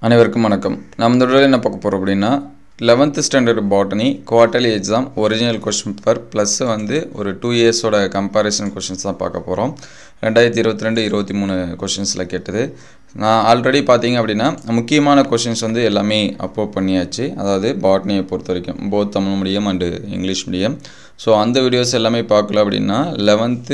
அனைவருக்கும் வணக்கம். நாம் இந்த வீடியோவில் என்ன பார்க்க போகிறோம் அப்படின்னா 11th standard botany quarterly exam original question paper plus வந்து ஒரு 2 இயர்ஸோட கம்பேரிசன் கொஸ்டின்ஸ் தான் பார்க்க போகிறோம். 2022-23 கொஸ்டின்ஸில் கேட்டது. நான் ஆல்ரெடி பார்த்தீங்க அப்படின்னா முக்கியமான கொஸ்டின்ஸ் வந்து எல்லாமே அப்லோட் பண்ணியாச்சு. அதாவது பாட்னியை பொறுத்த வரைக்கும் both Tamil medium and English medium. So அந்த வீடியோஸ் எல்லாமே பார்க்கல அப்படின்னா 11th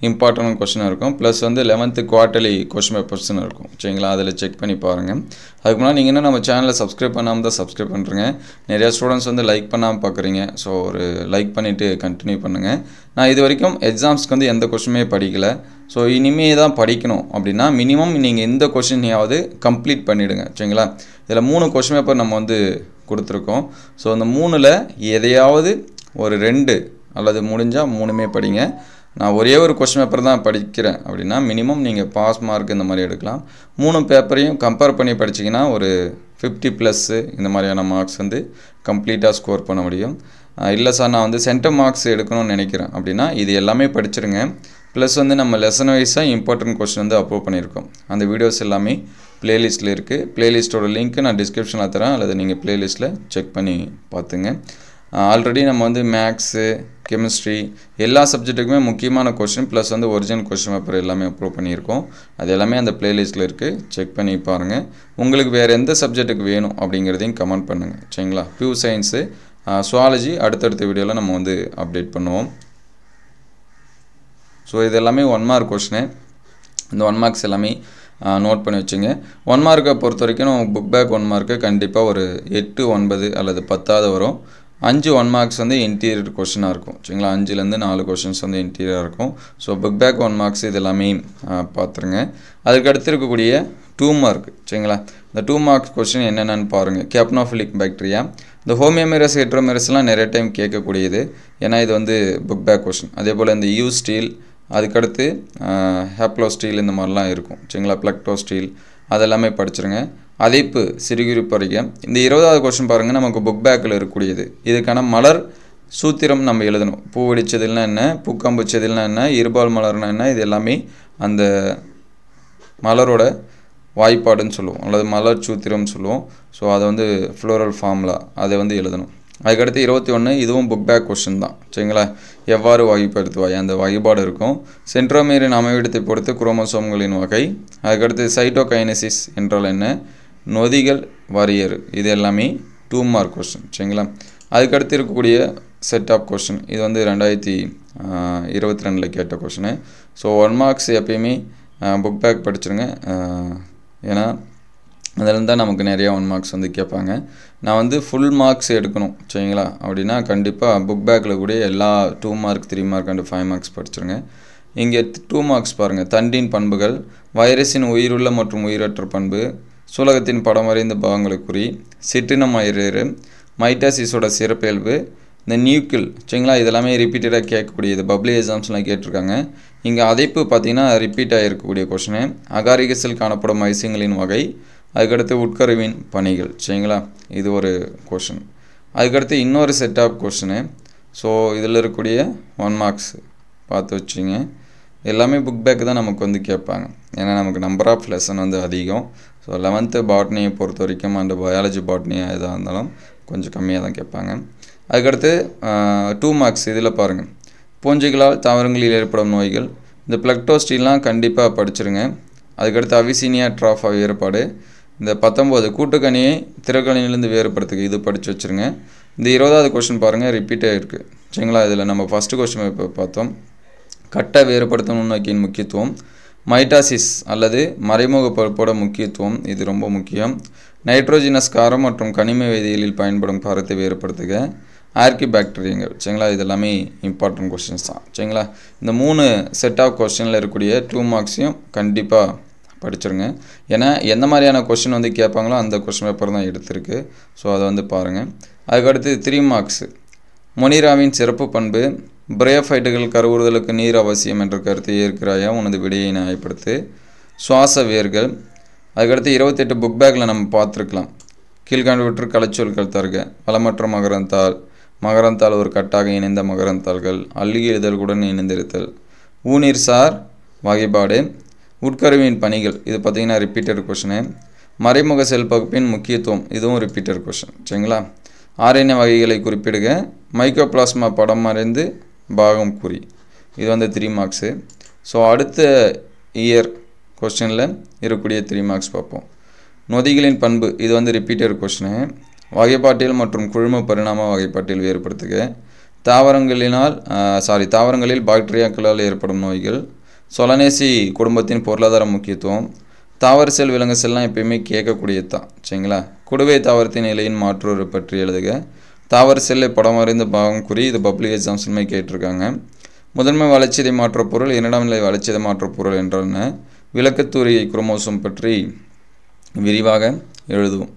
இம்பார்ட்டன்ட் கொஸ்டின் இருக்கும், ப்ளஸ் வந்து 11th குவார்டர்லி கொஸ்டின் பேப்பர்ஸ்னு இருக்கும். சரிங்களா, அதில் செக் பண்ணி பாருங்கள். அதுக்கு முன்னாடி நீங்கள் இன்னும் நம்ம சேனலை சப்ஸ்கிரைப் பண்ணாமல் தான் சப்ஸ்கிரைப் பண்ணுறேங்க. நிறையா ஸ்டூடெண்ட்ஸ் வந்து லைக் பண்ணாமல் பார்க்குறீங்க. ஸோ ஒரு லைக் பண்ணிவிட்டு கண்டினியூ பண்ணுங்கள். நான் இது வரைக்கும் எக்ஸாம்ஸ்க்கு வந்து எந்த கொஸ்டினுமே படிக்கலை. ஸோ இனிமே தான் படிக்கணும் அப்படின்னா மினிமம் நீங்கள் இந்த கொஸ்டினையாவது கம்ப்ளீட் பண்ணிவிடுங்க. சரிங்களா, இதில் 3 கொஸ்டின் பேப்பர் நம்ம வந்து கொடுத்துருக்கோம். ஸோ அந்த 3ல் எதையாவது ஒரு 2 அல்லது முடிஞ்சால் 3மே படிங்க. நான் ஒரே ஒரு கொஸ்டின் பேப்பர் தான் படிக்கிறேன் அப்படின்னா மினிமம் நீங்கள் பாஸ் மார்க் இந்த மாதிரி எடுக்கலாம். 3 பேப்பரையும் கம்பேர் பண்ணி படிச்சிங்கன்னா ஒரு 50+ இந்த மாதிரியான மார்க்ஸ் வந்து கம்ப்ளீட்டாக ஸ்கோர் பண்ண முடியும். இல்லை சார் நான் வந்து சென்டம் மார்க்ஸ் எடுக்கணும்னு நினைக்கிறேன் அப்படின்னா இது எல்லாமே படிச்சிருங்க. ப்ளஸ் வந்து நம்ம லெசன் வைஸாக இம்பார்ட்டன்ட் கொஸ்டின் வந்து அப்லோட் பண்ணியிருக்கோம். அந்த வீடியோஸ் எல்லாமே ப்ளேலிஸ்ட்டில் இருக்குது. ப்ளேலிஸ்ட்டோட லிங்க்கு நான் டிஸ்கிரிப்ஷனில் தரேன், அல்லது நீங்கள் ப்ளேலிஸ்ட்டில் செக் பண்ணி பார்த்துங்க. ஆல்ரெடி நம்ம வந்து மேக்ஸு, கெமிஸ்ட்ரி எல்லா சப்ஜெக்ட்டுக்குமே முக்கியமான கொஸ்டின் ப்ளஸ் வந்து ஒரிஜினல் கொஸ்டின் பேப்பர் எல்லாமே அப்லோட் பண்ணியிருக்கோம். அது எல்லாமே அந்த ப்ளேலிஸ்ட்டில் இருக்குது, செக் பண்ணி பாருங்கள். உங்களுக்கு வேறு எந்த சப்ஜெக்ட்டுக்கு வேணும் அப்படிங்கிறதையும் கமெண்ட் பண்ணுங்கள். சரிங்களா, பியூர் சயின்ஸு, சுவாலஜி அடுத்தடுத்த வீடியோவில் நம்ம வந்து அப்டேட் பண்ணுவோம். ஸோ இது எல்லாமே 1 மார்க் கொஸ்டின். இந்த 1 மார்க்ஸ் எல்லாமே நோட் பண்ணி வச்சுங்க. 1 மார்க்கை பொறுத்த வரைக்கும் புக் பேக் 1 மார்க்கு கண்டிப்பாக ஒரு 8, 9 அல்லது 10 வரும். 5 1 மார்க்ஸ் வந்து இன்டீரியர் கொஸ்டினாக இருக்கும். சரிங்களா, 5லேருந்து 4 கொஸ்டின்ஸ் வந்து இன்டீரியராக இருக்கும். ஸோ புக் பேக் 1 மார்க்ஸ் இது எல்லாமே பார்த்துருங்க. அதுக்கு அடுத்து இருக்கக்கூடிய 2 மார்க். சரிங்களா, இந்த 2 மார்க்ஸ் கொஸ்டின் என்னென்னு பாருங்கள். கேப்னோஃபிலிக் பாக்டீரியா, இந்த ஹோமியோமெரஸ் ஹெட்ரோமெரஸ்லாம் நிறைய டைம் கேட்கக்கூடியது. ஏன்னா இது வந்து புக் பேக் கொஸ்டின். அதே போல் இந்த யூ ஸ்டீல், அதுக்கடுத்து ஹேப்ளோ ஸ்டீல் இந்த மாதிரிலாம் இருக்கும். சரிங்களா, பிளக்டோ ஸ்டீல் அதெல்லாமே படிச்சிருங்க. அதைப்பு சிறுகுறிப்பு வரைக்கும் இந்த 20வது கொஸ்டின் பாருங்கள், நமக்கு புக் பேக்கில் இருக்கக்கூடியது. இதுக்கான மலர் சூத்திரம் நம்ம எழுதணும். பூ வெடிச்சதில்னா என்ன, பூக்காம்பூச்சதில்னா என்ன, இருபால் மலர்னா என்ன, இது எல்லாமே அந்த மலரோட வாய்ப்பாடுன்னு சொல்லுவோம், அல்லது மலர் சூத்திரம்னு சொல்லுவோம். ஸோ அதை வந்து ஃப்ளோரல் ஃபார்முலா அதை வந்து எழுதணும். அதுக்கடுத்து 21 இதுவும் புக் பேக் கொஸ்டின் தான். சரிங்களா, எவ்வாறு வகைப்படுத்துவாய் அந்த வகைப்பாடு இருக்கும். சென்ட்ரோமீரின் அமைவிடத்தை பொறுத்து குரோமோசோம்களின் வகை. அதுக்கடுத்து சைட்டோகைனசிஸ் என்றால் என்ன, நொதிகள் வரையறு, இது எல்லாமே 2 மார்க் கொஸ்டின். சரிங்களா, அதுக்கடுத்து இருக்கக்கூடிய செட் ஆஃப் கொஸ்டின் இது வந்து 2022 கேட்ட கொஸ்டின். ஸோ 1 மார்க்ஸ் எப்பயுமே புக் பேக் படிச்சிருங்க. ஏன்னா அதில் தான் நமக்கு நிறையா 1 மார்க்ஸ் வந்து கேட்பாங்க. நான் வந்து ஃபுல் மார்க்ஸ் எடுக்கணும் சரிங்களா அப்படின்னா கண்டிப்பாக புக் பேக்கில் கூட எல்லா 2 மார்க் 3 மார்க் அண்டு 5 மார்க்ஸ் படிச்சிருங்க. இங்கே 2 மார்க்ஸ் பாருங்கள். தண்டின் பண்புகள், வைரஸின் உயிருள்ள மற்றும் உயிரற்ற பண்பு, சூலகத்தின் படம் வரைந்த பாகங்களை குறி, சிற்றினம் மயிரேறு, மைட்டாசிஸோட சிறப்பியல்பு, இந்த நியூக்கிள். சரிங்களா, இதெல்லாமே ரிப்பீட்டடாக கேட்கக்கூடியது. பப்ளிக் எக்ஸாம்ஸ்லாம் கேட்டிருக்காங்க. இங்கே அதைப்பு பார்த்திங்கன்னா ரிப்பீட் ஆகிருக்கக்கூடிய கொஸ்டின். அகாரிகஸில் காணப்படும் மைசியங்களின் வகை, அதுக்கடுத்து உட்கருவின் பணிகள். சரிங்களா, இது ஒரு கொஷின். அதுக்கடுத்து இன்னொரு செட் ஆஃப் கொஷினு. ஸோ இதில் இருக்கக்கூடிய 1 மார்க்ஸ் பார்த்து வச்சுங்க. எல்லாமே புக் பேக் தான் நமக்கு வந்து கேட்பாங்க. ஏன்னா நமக்கு நம்பர் ஆஃப் லெசன் வந்து அதிகம். ஸோ 11th பாட்னியை பொறுத்த வரைக்கும் அந்த பயாலஜி பாட்னியாக எதாக இருந்தாலும் கொஞ்சம் கம்மியாக தான் கேட்பாங்க. அதுக்கடுத்து 2 மார்க்ஸ் இதில் பாருங்கள். பூஞ்சைகளால் தாவரங்களில் ஏற்படும் நோய்கள், இந்த பிளக்டோஸ்டீல்லாம் கண்டிப்பாக படிச்சிருங்க. அதுக்கடுத்து அவிசீனியா ட்ராஃபா வேறுபாடு, இந்த 19 கூட்டுக்கணியை திறக்கணியிலேருந்து வேறுபடுத்துக்கு இது படித்து வச்சுருங்க. இந்த 20வது கொஸ்டின் பாருங்கள், ரிப்பீட் ஆகிருக்கு. சரிங்களா, இதில் நம்ம ஃபஸ்ட்டு கொஸ்டின் இப்போ பார்த்தோம். கட்ட வேறுபடுத்தும் நுண்ணோக்கியின் முக்கியத்துவம், மைட்டாசிஸ் அல்லது மறைமுக பழுப்போட முக்கியத்துவம், இது ரொம்ப முக்கியம். நைட்ரோஜினஸ் காரம் மற்றும் கனிம வேதியியலில் பயன்படும் காரத்தை வேறுபடுத்துக, ஆர்கி பாக்டீரியங்கள். சரிங்களா, இதெல்லாமே இம்பார்ட்டன்ட் கொஸ்டின்ஸ் தான். சரிங்களா, இந்த 3 செட் ஆஃப் கொஸ்டினில் இருக்கக்கூடிய 2 மார்க்ஸையும் கண்டிப்பாக படிச்சிருங்க. ஏன்னா எந்த மாதிரியான கொஸ்டின் வந்து கேட்பாங்களோ அந்த கொஸ்டின் பேப்பர் தான் எடுத்திருக்கு. ஸோ அதை வந்து பாருங்கள். அதுக்கடுத்து 3 மார்க்ஸ். மொனிராவின் சிறப்பு பண்பு, பிரயோஃபைட்டுகள் கருவுறுதலுக்கு நீர் அவசியம் என்ற கருத்தை ஏற்கிறாயா, உனது விடையை நியாயப்படுத்து, சுவாச வேர்கள். அதுக்கடுத்து 28 புக் பேக்கில் நம்ம பார்த்துருக்கலாம். கீழ்காண்டவற்று கலைச்சொற்கள் தருக, வளமற்ற மகரந்தாள், மகரந்தாள் ஒரு கட்டாக இணைந்த மகரந்தாள்கள், அள்ளி எழுதல்களுடன் இணைந்திருத்தல், ஊநீர் சார் வகைப்பாடு, உட்கருவியின் பணிகள், இது பார்த்திங்கன்னா ரிப்பீட்டட் கொஸ்டின். மறைமுக செல் பகுப்பின் முக்கியத்துவம், இதுவும் ரிப்பீட்டட் கொஷின். சரிங்களா? RNA வகைகளை குறிப்பிடுக, மைக்ரோபிளாஸ்மா படம் வரைந்து பாகம் குறி, இது வந்து 3 மார்க்ஸு. ஸோ அடுத்த இயர் கொஸ்டினில் இருக்கக்கூடிய 3 மார்க்ஸ் பார்ப்போம். நொதிகளின் பண்பு, இது வந்து ரிப்பீட்டட் கொஸ்டினு. வகைப்பாட்டியல் மற்றும் குழும பரிணாம வகைப்பாட்டியல் வேறுபடுத்துக. தாவரங்களில் பாக்டீரியாக்களால் ஏற்படும் நோய்கள். சொலனேசி குடும்பத்தின் பொருளாதார முக்கியத்துவம். தாவர செல் விலங்கு செல்லாம் எப்பயுமே கேட்கக்கூடியது தான். சரிங்களா? குடுவை தாவரத்தின் நிலையின் மாற்றோறு பற்றி எழுதுக. தாவர செல்லை படம் வரைந்த பாகம் குறி, இது பப்ளிக் எக்ஸாம்ஸ்லுமே கேட்டிருக்காங்க. முதன்மை வளர்ச்சிதை மாற்ற பொருள், இரண்டாம் நிலை வளர்ச்சிதை மாற்ற பொருள் என்றால் என்ன? விளக்கத்தூரிகை குரோமோசோம் பற்றி விரிவாக எழுதுவோம்.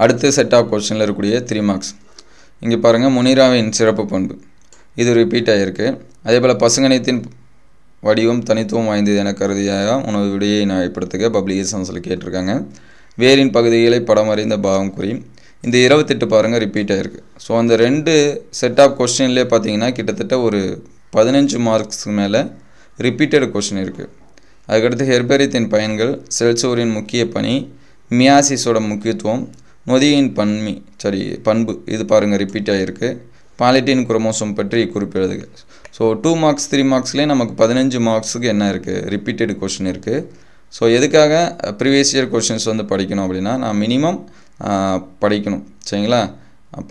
அடுத்த செட் ஆஃப் கொஸ்டினில் இருக்கக்கூடிய 3 மார்க்ஸ். இங்கே பாருங்கள், முனிராவின் சிறப்பு பண்பு, இது ரிப்பீட் ஆகிருக்கு. அதே போல் பசுங்கணித்தின் வடிவம் தனித்துவம் வாய்ந்தது என கருதியாக உணவு விடையை நியாயப்படுத்துக, பப்ளிக் எக்ஸாம்ஸில் கேட்டிருக்காங்க. வேரின் பகுதிகளை படம் வரைந்த பாகம் குறி, இந்த 28 பாருங்கள் ரிப்பீட் ஆகிருக்கு. ஸோ அந்த 2 செட் ஆஃப் கொஸ்டின்லேயே பார்த்தீங்கன்னா கிட்டத்தட்ட ஒரு 15 மார்க்ஸ்க்கு மேலே ரிப்பீட்டட் கொஸ்டின் இருக்குது. அதுக்கடுத்து ஹெர்பேரியத்தின் பயன்கள், செல்சோரின் முக்கிய பணி, மியாசிஸோட முக்கியத்துவம், நொதியின் பண்பு, இது பாருங்கள் ரிப்பீட் ஆகிருக்கு. பாலிட்டின் குரோமோசோம் பற்றி குறிப்பிடுதுங்க. ஸோ 2 மார்க்ஸ் 3 மார்க்ஸ்லேயே நமக்கு 15 மார்க்ஸுக்கு என்ன இருக்குது? ரிப்பீட்டட் கொஸ்டின் இருக்குது. ஸோ எதுக்காக ப்ரீவியஸ் இயர் கொஸ்டின்ஸ் வந்து படிக்கணும் அப்படின்னா, நான் மினிமம் படிக்கணும். சரிங்களா?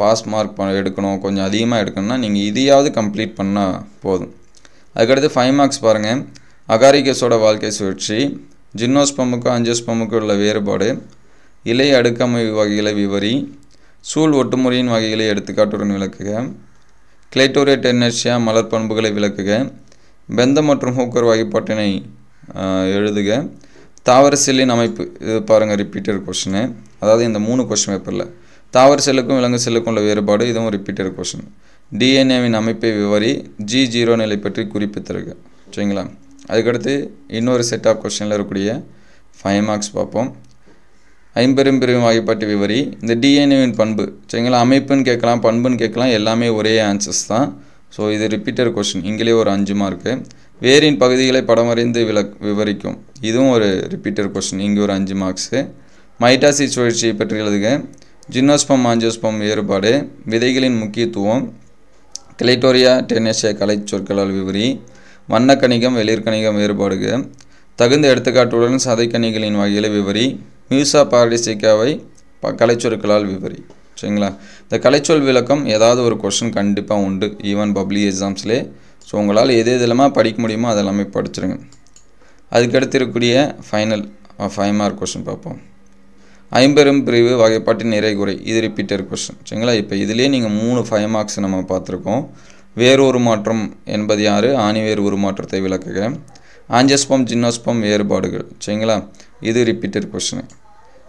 பாஸ் மார்க் எடுக்கணும், கொஞ்சம் அதிகமாக எடுக்கணும்னா நீங்கள் இதையாவது கம்ப்ளீட் பண்ணால் போதும். அதுக்கடுத்து 5 மார்க்ஸ் பாருங்கள். அகாரிகஸோட வாழ்க்கை சுழற்சி, ஜிம்னோஸ்பமுக்கும் ஆஞ்சியோஸ்பமுக்கும் உள்ள வேறுபாடு, இலை அடுக்கமைவு வகைகளை விவரி, சூழ் ஒட்டுமுறையின் வகைகளை எடுத்துக்காட்டுடன் விளக்குக, கிளைட்டோரியா டென்னர்ஷியா மலர் பண்புகளை விளக்குக, பெந்த மற்றும் ஹூக்கர் வகைப்பாட்டினை எழுதுக, தாவர செல்லின் அமைப்பு, இது பாருங்கள் ரிப்பீட்டட் கொஸ்டின். அதாவது இந்த 3 கொஸ்டின் பேப்பரில் தாவர செல்லுக்கும் விலங்கு செல்லுக்கும் உள்ள வேறுபாடு, இதுவும் ரிப்பீட்டட் கொஸ்டின். டிஎன்ஏவின் அமைப்பை விவரி, G0 நிலை பற்றி குறிப்பிட்டிருக்க. சரிங்களா? அதுக்கடுத்து இன்னொரு செட் ஆஃப் கொஸ்டினில் இருக்கக்கூடிய 5 மார்க்ஸ் பார்ப்போம். ஐம்பெரும் பிரிவு வகைப்பாட்டு விவரி, இந்த டிஎன்ஏவின் பண்பு. சரிங்களா? அமைப்புன்னு கேட்கலாம், பண்புன்னு கேட்கலாம், எல்லாமே ஒரே ஆன்சர்ஸ் தான். ஸோ இது ரிப்பீட்டட் கொஸ்டின், இங்கிலே ஒரு 5 மார்க்கு. வேரின் பகுதிகளை படம் வரைந்து விவரிக்கும், இதுவும் ஒரு ரிப்பீட்டட் கொஸ்டின், இங்கே ஒரு 5 மார்க்ஸு. மைட்டாசிஸ் சுழற்சியை பற்றி எழுதுக, ஜிம்னோஸ்பம் ஆஞ்சியோஸ்பம் வேறுபாடு, விதைகளின் முக்கியத்துவம், கிளைட்டோரியா டென்னர்ஷியா கலை சொற்களால் விவரி, வண்ணக்கணிகம் வெளிர்கணிகம் வேறுபாடுக, தகுந்த எடுத்துக்காட்டுடன் சதைக்கணிகளின் வகைகளை விவரி, மியூசா பாரடிசிக்காவை கலைச்சொற்களால் விவரி. சரிங்களா? இந்த கலைச்சொல் விளக்கம் ஏதாவது ஒரு கொஸ்டின் கண்டிப்பாக உண்டு, ஈவன் பப்ளிக் எக்ஸாம்ஸ்லேயே. ஸோ உங்களால் எது எதெல்லாமா படிக்க முடியுமோ அதெல்லாமே படிச்சிருங்க. அதுக்கடுத்து இருக்கக்கூடிய ஃபைனல் 5 மார்க் கொஸ்டின் பார்ப்போம். ஐம்பெரும் பிரிவு வகைப்பாட்டின் நிறைகுறை, இது ரிப்பீட்டட் கொஸ்டின். சரிங்களா? இப்போ இதுலேயே நீங்கள் 3 5 மார்க்ஸ் நம்ம பார்த்துருக்கோம். வேறு மாற்றம் என்பது யார்? ஆணிவேர் உருமாற்றத்தை விளக்குக, ஆஞ்சியோஸ்பம் ஜிம்னோஸ்பம் வேறுபாடுகள். சரிங்களா? இது ரிப்பீட்டட் கொஸ்டின்,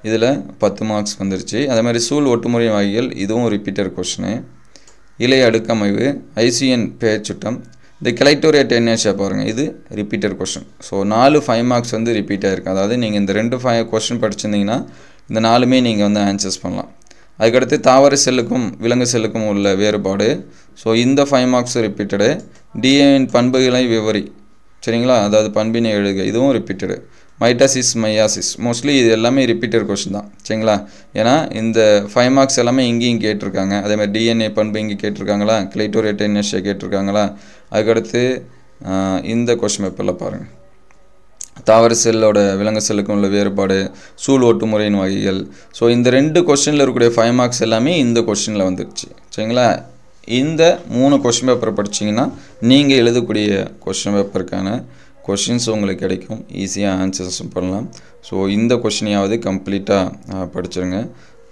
இதில் 10 மார்க்ஸ் வந்துருச்சு. அதே மாதிரி சூழ் ஒட்டுமுறை வகைகள், இதுவும் ரிப்பீட்டட் கொஸ்டின். இலை அடுக்கமைவு, ஐசிஎன் பெயர் சுட்டம், இந்த கிளைட்டோரியா டென்னர்ஷியா பாருங்கள், இது ரிப்பீட்டட் கொஸ்டின். ஸோ 4 5 மார்க்ஸ் வந்து ரிப்பீட் ஆகிருக்கு. அதாவது நீங்கள் இந்த 2 5 கொஸ்டின் படிச்சிருந்தீங்கன்னா இந்த 4மே நீங்கள் வந்து ஆன்சர்ஸ் பண்ணலாம். அதுக்கடுத்து தாவர செல்லுக்கும் விலங்கு செல்லுக்கும் உள்ள வேறுபாடு, ஸோ இந்த 5 மார்க்ஸ் ரிப்பீட்டடு. டிஎன்ஏவின் பண்புகளை விவரி. சரிங்களா? அதாவது பண்பினை எழுதுக, இதுவும் ரிப்பீட்டடு. மைட்டாசிஸ் மையாசிஸ், மோஸ்ட்லி இது எல்லாமே ரிப்பீட்டட் கொஸ்டின் தான். சரிங்களா? ஏன்னா இந்த 5 மார்க்ஸ் எல்லாமே இங்கேயும் கேட்டிருக்காங்க. அதேமாதிரி டிஎன்ஏ பண்பு இங்கே கேட்டிருக்காங்களா, கிளைட்டோரியா டென்னர்ஷியா கேட்டிருக்காங்களா. அதுக்கடுத்து இந்த கொஸ்டின் பேப்பரில் பாருங்கள், தாவர செல்லோட விலங்கு செல்லுக்கும் உள்ள வேறுபாடு, சூழ் ஒட்டுமுறையின் வகைகள். ஸோ இந்த 2 கொஸ்டினில் இருக்கக்கூடிய 5 மார்க்ஸ் எல்லாமே இந்த கொஸ்டினில் வந்துடுச்சு. சரிங்களா? இந்த 3 கொஸ்டின் பேப்பரை படிச்சிங்கன்னா நீங்கள் எழுதக்கூடிய கொஸ்டின் பேப்பருக்கான கொஸ்டின்ஸ் உங்களுக்கு கிடைக்கும், ஈஸியாக ஆன்சர்ஸும் பண்ணலாம். ஸோ இந்த கொஸ்டினையாவது கம்ப்ளீட்டாக படிச்சிருங்க.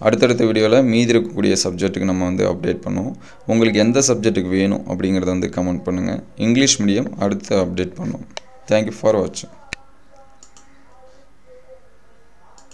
அடுத்தடுத்த வீடியோவில் மீதி இருக்கக்கூடிய சப்ஜெக்ட்டுக்கு நம்ம வந்து அப்டேட் பண்ணுவோம். உங்களுக்கு எந்த சப்ஜெக்ட்டுக்கு வேணும் அப்படிங்கிறத வந்து கமெண்ட் பண்ணுங்கள். இங்கிலீஷ் மீடியம் அடுத்து அப்டேட் பண்ணுவோம். தேங்க்யூ ஃபார் வாட்சிங்.